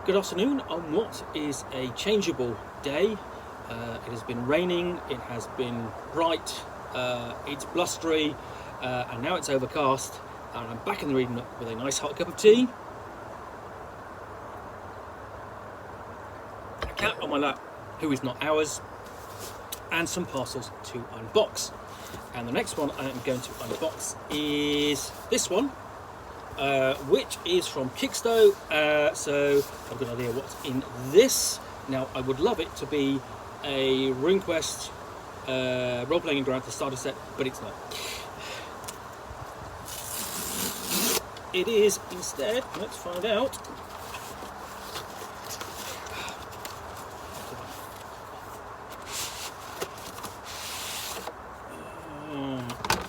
Good afternoon on what is a changeable day. It has been raining, it has been bright, it's blustery, and now it's overcast, and I'm back in the reading nook with a nice hot cup of tea, a cat on my lap who is not ours, and some parcels to unbox. And the next one I am going to unbox is this one, which is from Kicksto, so I've got an idea what's in this. Now, I would love it to be a RuneQuest role-playing environment starter set, but it's not. It is instead, let's find out.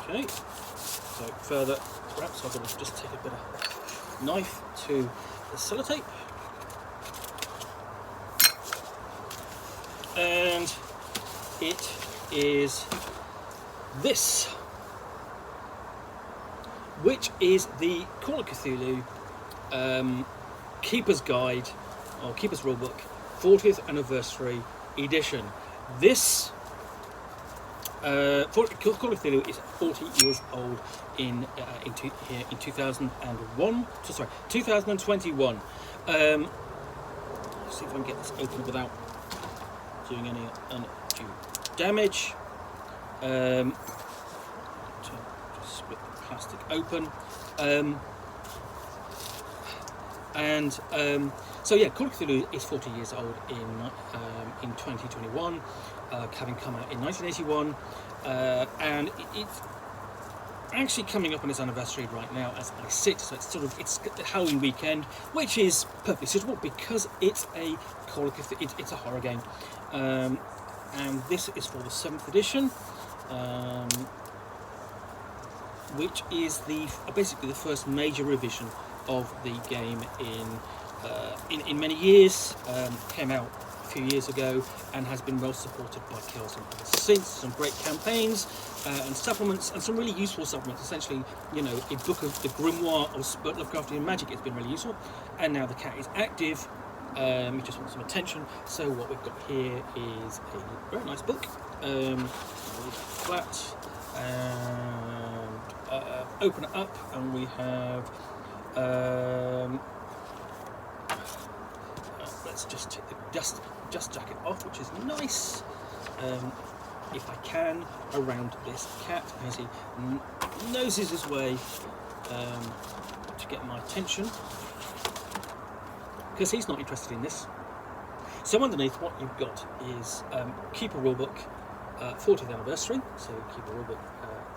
Okay, so further wraps, so I've got to just take a bit of knife to the sellotape. And it is this, which is the Call of Cthulhu Keeper's Guide, or Keeper's Rulebook, 40th Anniversary Edition. This Call of Cthulhu is 40 years old in 2001. Sorry, 2021. Let's see if I can get this open without doing any undue damage. Just split the plastic open. So yeah, Call of Cthulhu is 40 years old in 2021, having come out in 1981, and it's actually coming up on its anniversary right now as I sit. So it's Halloween weekend, which is perfectly suitable because it's a Call of Cthulhu. It's a horror game, and this is for the 7th edition, which is basically the first major revision of the game in many years. Came out a few years ago and has been well supported by Chaosium ever since. Some great campaigns and supplements, and some really useful supplements. Essentially, a book of the grimoire of Lovecraftian magic has been really useful. And now the cat is active. He just wants some attention. So what we've got here is a very nice book, flat, and open it up, and we have. Let's just take the dust jacket off, which is nice. If I can, around this cat as he noses his way to get my attention, because he's not interested in this. So underneath, what you've got is Keeper Rulebook, 40th anniversary. So Keeper Rulebook,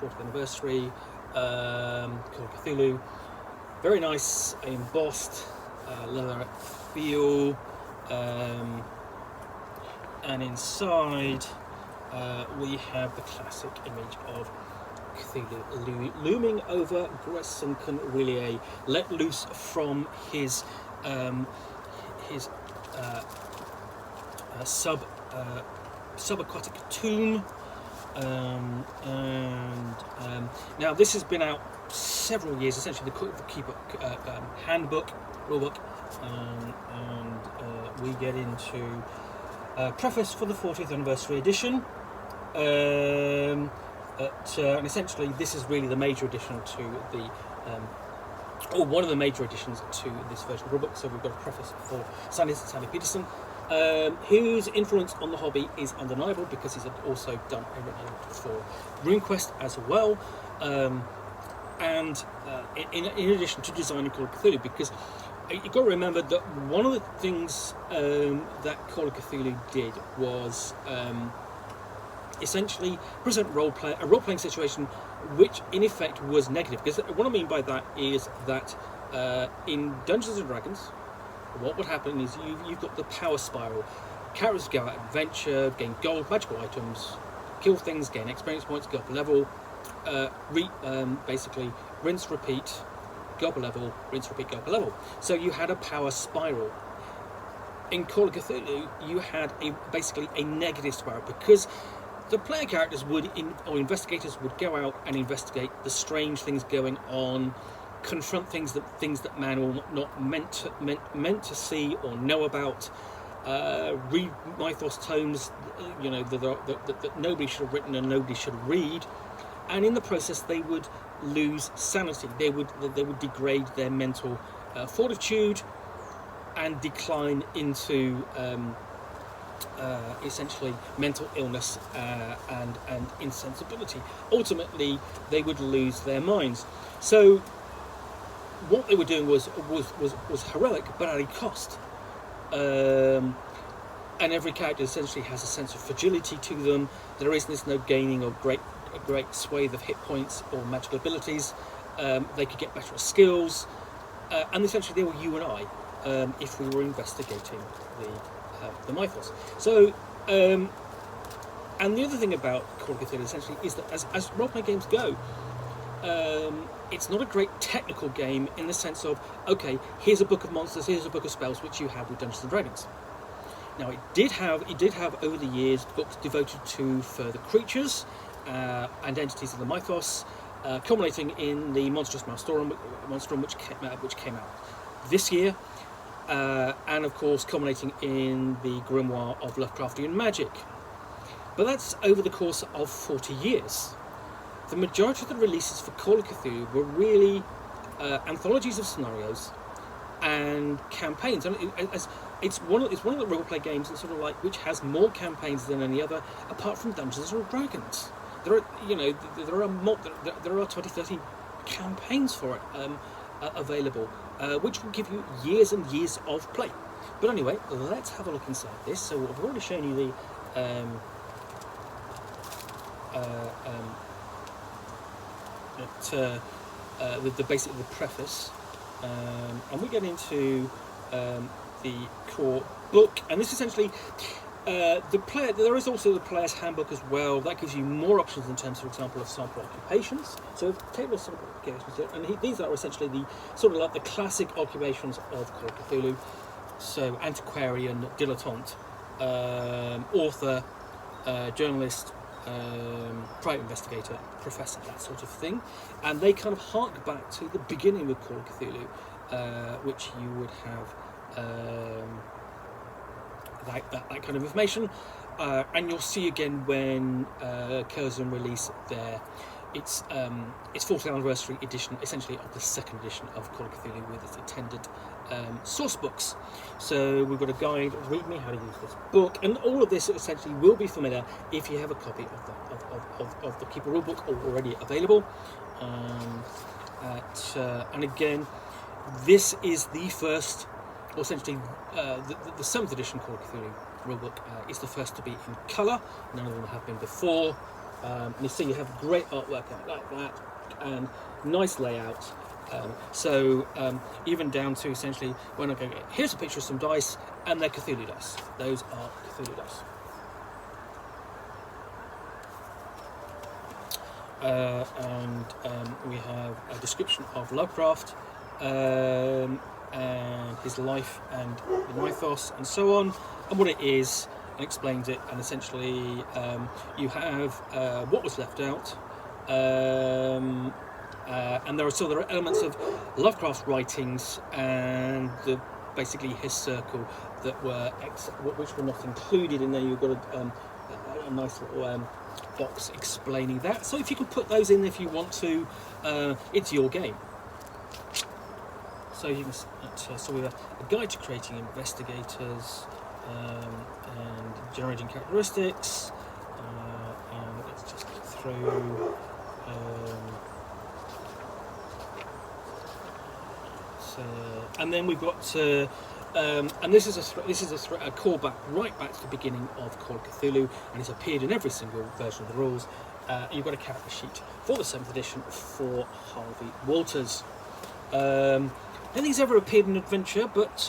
40th anniversary, Call of Cthulhu. Very nice, embossed leather feel, and inside we have the classic image of Cthulhu looming over Gressenken Willier, let loose from his subaquatic tomb. Now this has been out several years, essentially the Keeper Handbook, Rulebook, and we get into preface for the 40th anniversary edition, and essentially this is really the major addition to the or one of the major additions to this version of the rulebook. So we've got a preface for Sally Peterson, whose influence on the hobby is undeniable because he's also done everything for RuneQuest as well, and in addition to designing Call of Cthulhu, because you've got to remember that one of the things that Call of Cthulhu did was essentially present a role-playing situation which in effect was negative. Because what I mean by that is that in Dungeons & Dragons, what would happen is you've got the power spiral. Characters go out adventure, gain gold, magical items, kill things, gain experience points, go up a level, basically rinse, repeat, go up a level, rinse, repeat, go up a level. So you had a power spiral. In Call of Cthulhu, you had basically a negative spiral, because the player characters or investigators would go out and investigate the strange things going on confront things that man or not meant to see or know about. Read mythos tomes, that nobody should have written and nobody should read, and in the process they would lose sanity. They would degrade their mental fortitude and decline into essentially mental illness and insensibility. Ultimately, they would lose their minds. So, what they were doing was heroic, but at a cost. And every character essentially has a sense of fragility to them. There is no gaining of a great swathe of hit points or magical abilities. They could get better at skills, and essentially they were you and I if we were investigating the mythos. So, and the other thing about Call of Cthulhu essentially is that as role-playing games go, it's not a great technical game in the sense of, okay, here's a book of monsters, here's a book of spells, which you have with Dungeons and Dragons. Now, it did have over the years books devoted to further creatures and entities of the mythos, culminating in the Monstrous Monstrum, which came out this year, and of course culminating in the Grimoire of Lovecraftian Magic. But that's over the course of 40 years. The majority of the releases for Call of Cthulhu were really anthologies of scenarios and campaigns. And it's one of the role-play games that's sort of like which has more campaigns than any other, apart from Dungeons and Dragons. There are 20-30 campaigns for it available, which will give you years and years of play. But anyway, let's have a look inside this. So I've already shown you the preface, and we get into the core book, and this essentially there is also the player's handbook as well. That gives you more options in terms, for example, of sample occupations. So table of sample occupations, and these are essentially the sort of like the classic occupations of Call of Cthulhu. So antiquarian, dilettante, author, journalist, private investigator, professor, that sort of thing, and they kind of hark back to the beginning with Call of Cthulhu, which you would have that kind of information, and you'll see again when Chaosium release its 40th anniversary edition, essentially of the second edition of Call of Cthulhu with its attendant source books. So we've got a guide, read me how to use this book, and all of this essentially will be familiar if you have a copy of the Keeper Rulebook already available. And again, this is the first, or essentially the 7th edition Call of Cthulhu Rulebook is the first to be in colour. None of them have been before. And you see you have great artwork like that and nice layout. So even down to essentially when I go, here's a picture of some dice, and they're Cthulhu dice. Those are Cthulhu dice. And we have a description of Lovecraft and his life and the mythos and so on, and what it is, and explains it. And essentially you have what was left out, and there are elements of Lovecraft's writings and basically his circle that were which were not included in there. You've got a nice little box explaining that. So if you can put those in if you want to, it's your game. So you can so we have a guide to creating investigators and generating characteristics. And let's just get through. And then we've got, and this is a callback right back to the beginning of Call of Cthulhu, and it's appeared in every single version of the rules. And you've got a character sheet for the 7th edition for Harvey Walters. I don't think he's ever appeared in Adventure, but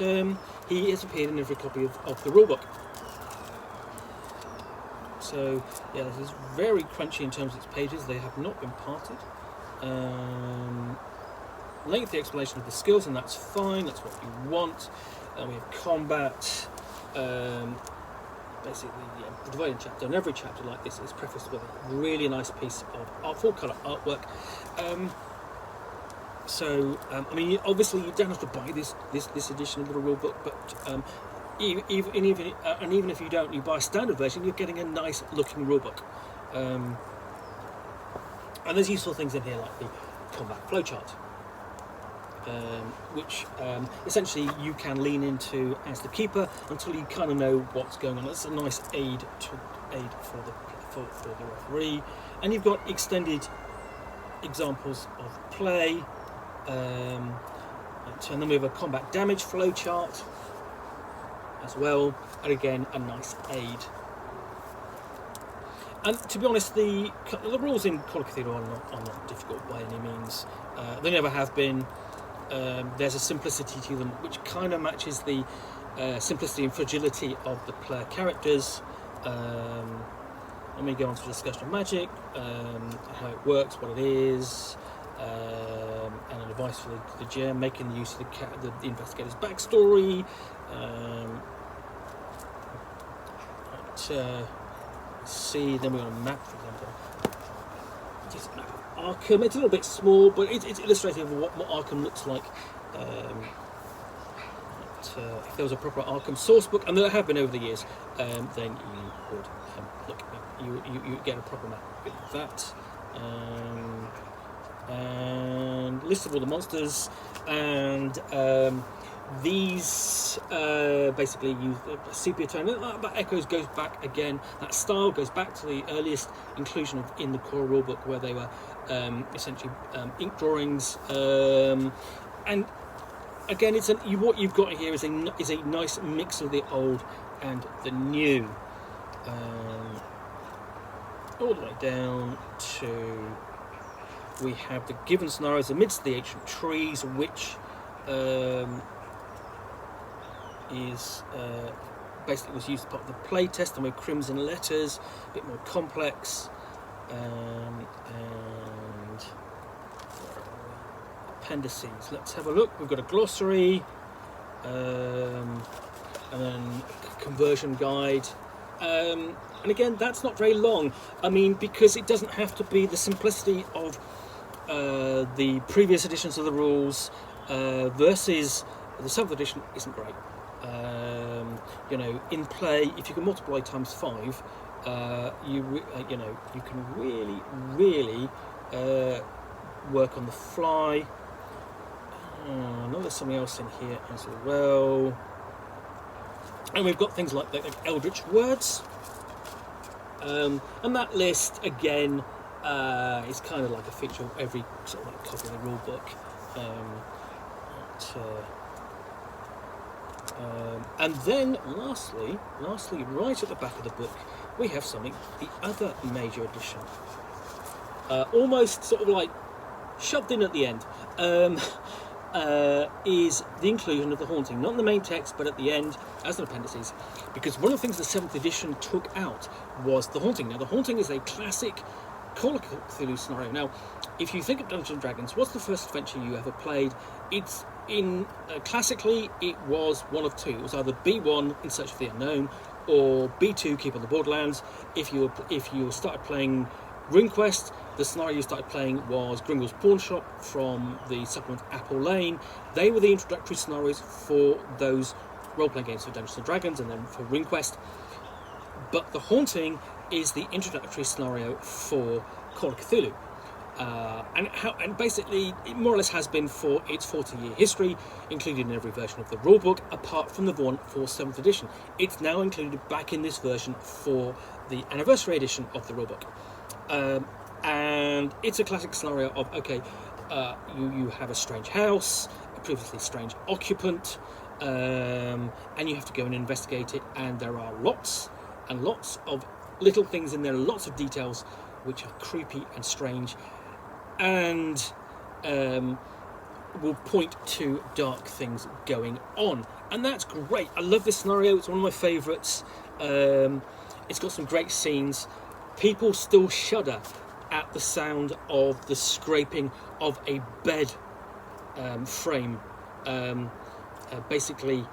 he has appeared in every copy of the rulebook. So yeah, this is very crunchy in terms of its pages. They have not been parted. Lengthy explanation of the skills, and that's fine, that's what you want. We have combat, basically the dividing chapter, and every chapter like this is prefaced with a really nice piece of full colour artwork. So I mean, obviously you don't have to buy this edition of the rulebook, but even if you don't, you buy a standard version, you're getting a nice looking rulebook. And there's useful things in here like the combat flowchart, which essentially you can lean into as the keeper until you kind of know what's going on. It's a nice aid for the referee, and you've got extended examples of play. And then we have a combat damage flowchart as well, and again a nice aid. And to be honest, the rules in Call of Cthulhu are not difficult by any means. They never have been. There's a simplicity to them which kind of matches the simplicity and fragility of the player characters. Let me go on to discussion of magic, how it works, what it is, and an advice for the GM, making use of the investigator's backstory. See, then we're on a map, for example. It's a map of Arkham. It's a little bit small, but it's illustrative of what Arkham looks like. If there was a proper Arkham source book, and there have been over the years, then you would look. You get a proper map with that. And list of all the monsters, and these basically use sepia tone. That echoes goes back again. That style goes back to the earliest inclusion in the core rulebook, where they were essentially ink drawings. And again, what you've got here is a nice mix of the old and the new. All the way down to, we have the given scenarios amidst the ancient trees, which is basically was used as part of the play test, and with crimson letters, a bit more complex, and appendices. Let's have a look. We've got a glossary, and then a conversion guide. And again, that's not very long. I mean, because it doesn't have to be the simplicity of the previous editions of the rules versus the 7th edition isn't great. In play, if you can multiply times 5, you can really work on the fly. I know there's something else in here as well. And we've got things like the Eldritch words. And that list, again, is kind of like a feature of every sort of like copy of the rule book. And then, lastly, right at the back of the book, we have something, the other major addition. Almost sort of like shoved in at the end, is the inclusion of the haunting. Not in the main text, but at the end, as an appendices. Because one of the things the 7th edition took out was the haunting. Now, the haunting is a classic Call of Cthulhu scenario. Now, if you think of Dungeons and Dragons, what's the first adventure you ever played? It's classically, it was one of two. It was either B1, In Search of the Unknown, or B2, Keep on the Borderlands. If you started playing RuneQuest, the scenario you started playing was Gringle's Pawn Shop from the supplement Apple Lane. They were the introductory scenarios for those role-playing games for Dungeons and Dragons, and then for RuneQuest. But the haunting is the introductory scenario for Call of Cthulhu. And basically, it more or less has been for its 40-year history, included in every version of the rulebook, apart from the one for 7th edition. It's now included back in this version for the anniversary edition of the rulebook. And it's a classic scenario of, okay, you have a strange house, a previously strange occupant, and you have to go and investigate it, and there are lots and lots of little things in there, lots of details which are creepy and strange, and will point to dark things going on. And that's great. I love this scenario. It's one of my favourites. It's got some great scenes. People still shudder at the sound of the scraping of a bed frame, basically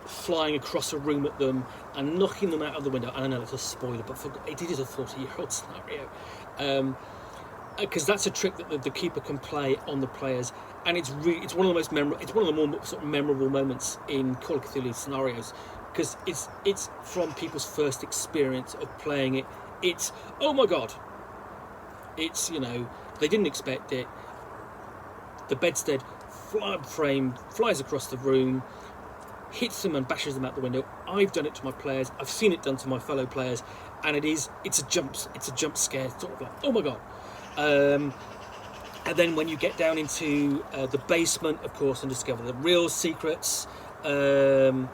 flying across a room at them and knocking them out of the window. And I know it's a spoiler, but it is a 40-year-old scenario. because that's a trick that the keeper can play on the players, and it's one of the most memorable. It's one of the more sort of memorable moments in Call of Cthulhu scenarios, because it's from people's first experience of playing it. It's, oh my god! It's, you know, they didn't expect it. The bedstead frame flies across the room, hits them and bashes them out the window. I've done it to my players. I've seen it done to my fellow players, and it's a jump scare, sort of like, oh my god. And then when you get down into the basement, of course, and discover the real secrets, then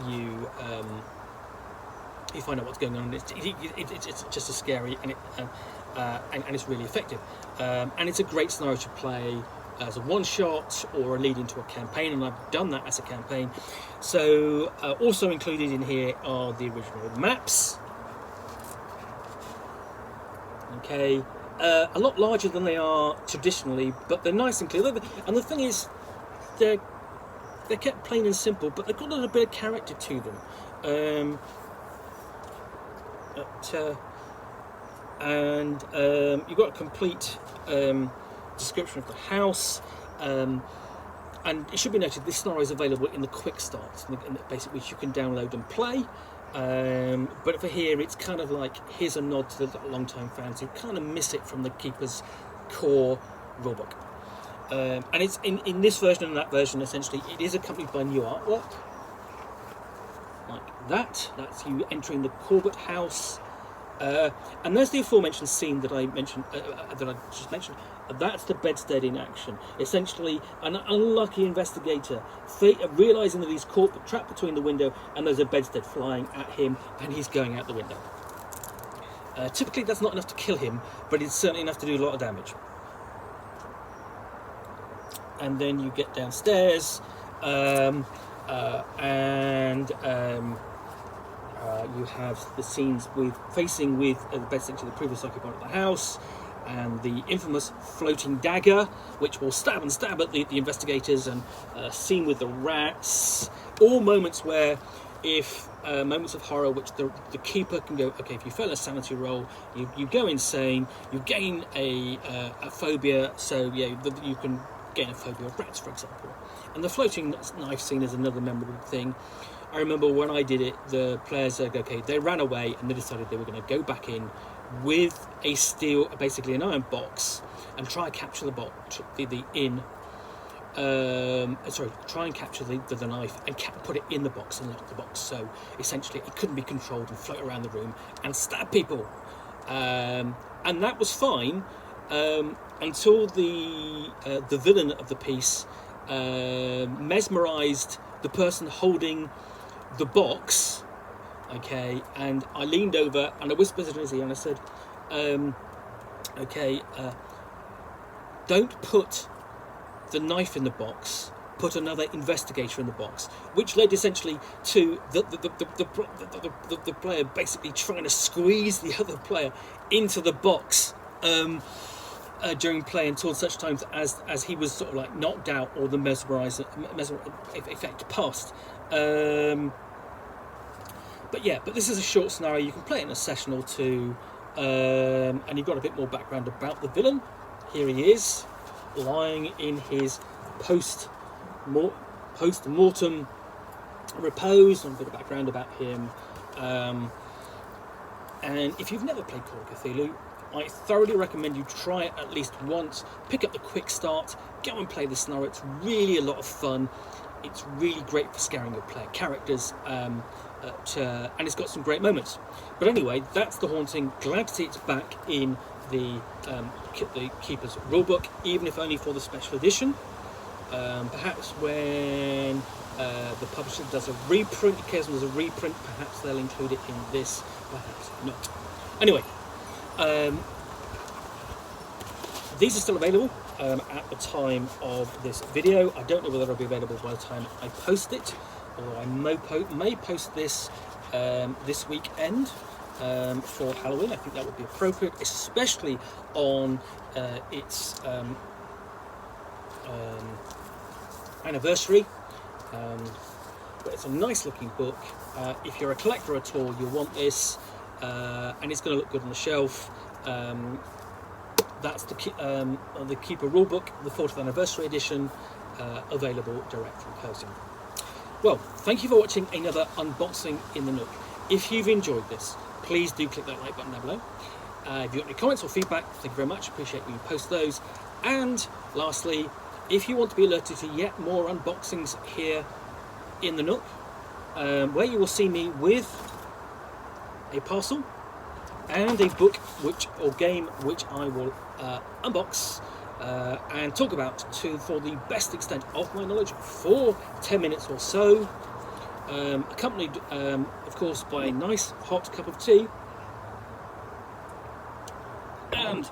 you find out what's going on. It's just as scary, and it's really effective. And it's a great scenario to play as a one-shot or a lead into a campaign, and I've done that as a campaign. So also included in here are the original maps. Okay, a lot larger than they are traditionally, but they're nice and clear. And the thing is, they're kept plain and simple, but they've got a little bit of character to them. You've got a complete description of the house, and it should be noted this scenario is available in the quick start, basically, which you can download and play. But for here, it's kind of like, here's a nod to the long-time fans who kind of miss it from the Keeper's core rulebook. And it's in this version and that version, essentially, it is accompanied by new artwork, like that. That's you entering the Corbett house. And there's the aforementioned scene that I just mentioned. That's the bedstead in action. Essentially, an unlucky investigator realising that he's caught trapped between the window and there's a bedstead flying at him, and he's going out the window. Typically, that's not enough to kill him, but it's certainly enough to do a lot of damage. And then you get downstairs, you have the scenes facing with the bedstead to the previous occupant of the house, and the infamous floating dagger, which will stab at the investigators, and scene with the rats. All moments where, moments of horror, which the keeper can go, okay, if you fail a sanity roll, you go insane, you gain a phobia, so yeah, you can gain a phobia of rats, for example. And the floating knife scene is another memorable thing. I remember when I did it, the players said, okay, they ran away and they decided they were going to go back in with a steel, basically an iron box, and try and capture try and capture the knife and put it in the box and lock the box. So essentially it couldn't be controlled and float around the room and stab people. And that was fine until the villain of the piece mesmerised the person holding the box, okay, and I leaned over and I whispered in his ear and I said, don't put the knife in the box, put another investigator in the box, which led essentially to the player basically trying to squeeze the other player into the box during play until such times as he was sort of like knocked out or the mesmerising effect passed. But this is a short scenario. You can play it in a session or two, and you've got a bit more background about the villain. Here he is, lying in his post-mortem repose, and a bit of background about him. And if you've never played Call of Cthulhu, I thoroughly recommend you try it at least once. Pick up the quick start, go and play the scenario. It's really a lot of fun. It's really great for scaring your player characters, and it's got some great moments. But anyway, that's The Haunting. Glad to see it's back in the Keeper's Rulebook, even if only for the special edition. Perhaps when the publisher does a reprint, in case there's a reprint, perhaps they'll include it in this, perhaps not. Anyway, these are still available at the time of this video. I don't know whether they'll be available by the time I post it, although I may post this this weekend for Halloween. I think that would be appropriate, especially on its anniversary. But it's a nice looking book. If you're a collector at all, you'll want this. and it's going to look good on the shelf. That's the Keeper Rulebook, the 40th anniversary edition, available direct from Chaosium. Well, thank you for watching another unboxing in the Nook. If you've enjoyed this, please do click that like button down below. If you've got any comments or feedback, thank you very much. Appreciate you post those. And lastly, if you want to be alerted to yet more unboxings here in the Nook, where you will see me with a parcel and a book or game which I will unbox and talk about for the best extent of my knowledge for 10 minutes or so, accompanied of course by a nice hot cup of tea and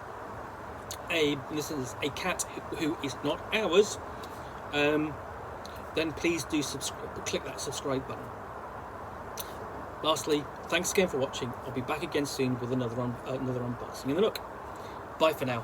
this is a cat who is not ours, then please do click that subscribe button. Lastly, thanks again for watching. I'll be back again soon with another unboxing in the Nook. Bye for now.